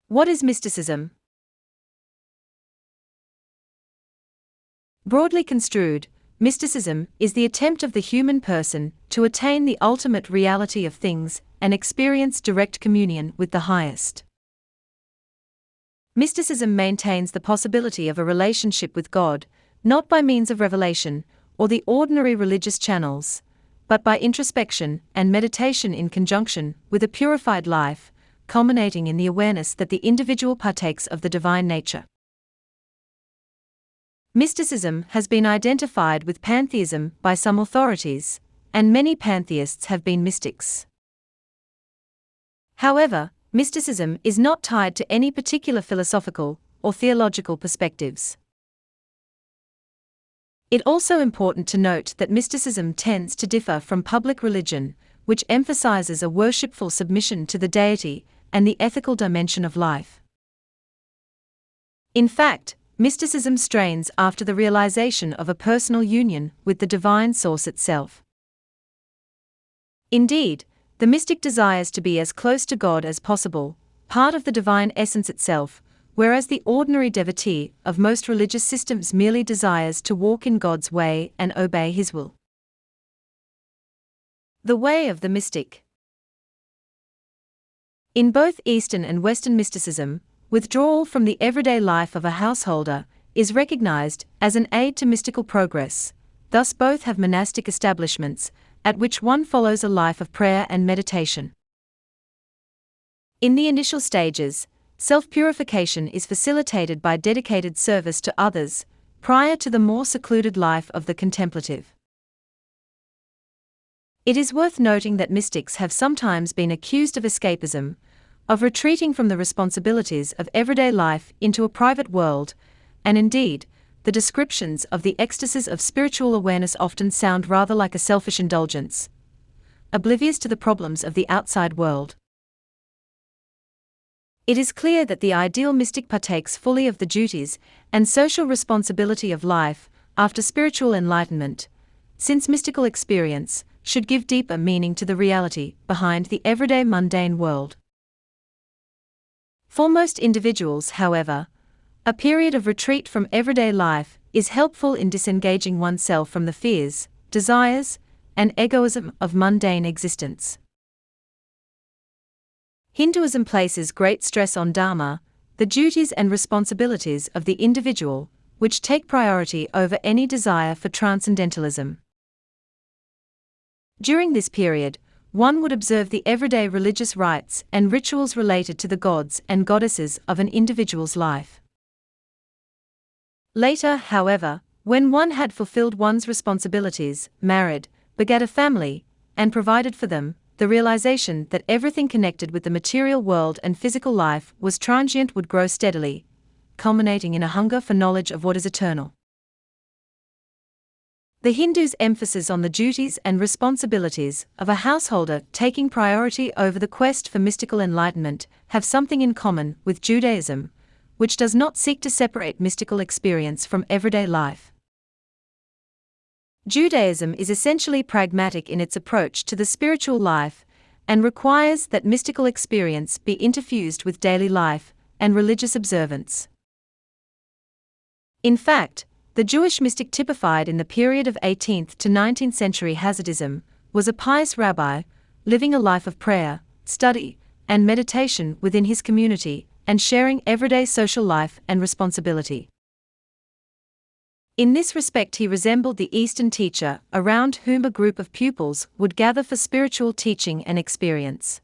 What is mysticism? Broadly construed, mysticism is the attempt of the human person to attain the ultimate reality of things and experience direct communion with the highest. Mysticism maintains the possibility of a relationship with God, not by means of revelation or the ordinary religious channels, but by introspection and meditation in conjunction with a purified life, culminating in the awareness that the individual partakes of the divine nature. Mysticism has been identified with pantheism by some authorities, and many pantheists have been mystics. However, mysticism is not tied to any particular philosophical or theological perspectives. It's also important to note that mysticism tends to differ from public religion, which emphasizes a worshipful submission to the deity and the ethical dimension of life. In fact, mysticism strains after the realization of a personal union with the divine source itself. Indeed, the mystic desires to be as close to God as possible, part of the divine essence itself, whereas the ordinary devotee of most religious systems merely desires to walk in God's way and obey His will. The way of the mystic. In both Eastern and Western mysticism, withdrawal from the everyday life of a householder is recognized as an aid to mystical progress. Thus, both have monastic establishments at which one follows a life of prayer and meditation. In the initial stages, self-purification is facilitated by dedicated service to others, prior to the more secluded life of the contemplative. It is worth noting that mystics have sometimes been accused of escapism, of retreating from the responsibilities of everyday life into a private world, and indeed, the descriptions of the ecstasies of spiritual awareness often sound rather like a selfish indulgence, oblivious to the problems of the outside world. It is clear that the ideal mystic partakes fully of the duties and social responsibility of life after spiritual enlightenment, since mystical experience should give deeper meaning to the reality behind the everyday mundane world. For most individuals, however, a period of retreat from everyday life is helpful in disengaging oneself from the fears, desires, and egoism of mundane existence. Hinduism places great stress on dharma, the duties and responsibilities of the individual, which take priority over any desire for transcendentalism. During this period, one would observe the everyday religious rites and rituals related to the gods and goddesses of an individual's life. Later, however, when one had fulfilled one's responsibilities, married, begat a family, and provided for them, the realization that everything connected with the material world and physical life was transient would grow steadily, culminating in a hunger for knowledge of what is eternal. The Hindus' emphasis on the duties and responsibilities of a householder taking priority over the quest for mystical enlightenment have something in common with Judaism, which does not seek to separate mystical experience from everyday life. Judaism is essentially pragmatic in its approach to the spiritual life and requires that mystical experience be interfused with daily life and religious observance. In fact, the Jewish mystic typified in the period of 18th to 19th century Hasidism was a pious rabbi, living a life of prayer, study, and meditation within his community and sharing everyday social life and responsibility. In this respect, he resembled the Eastern teacher around whom a group of pupils would gather for spiritual teaching and experience.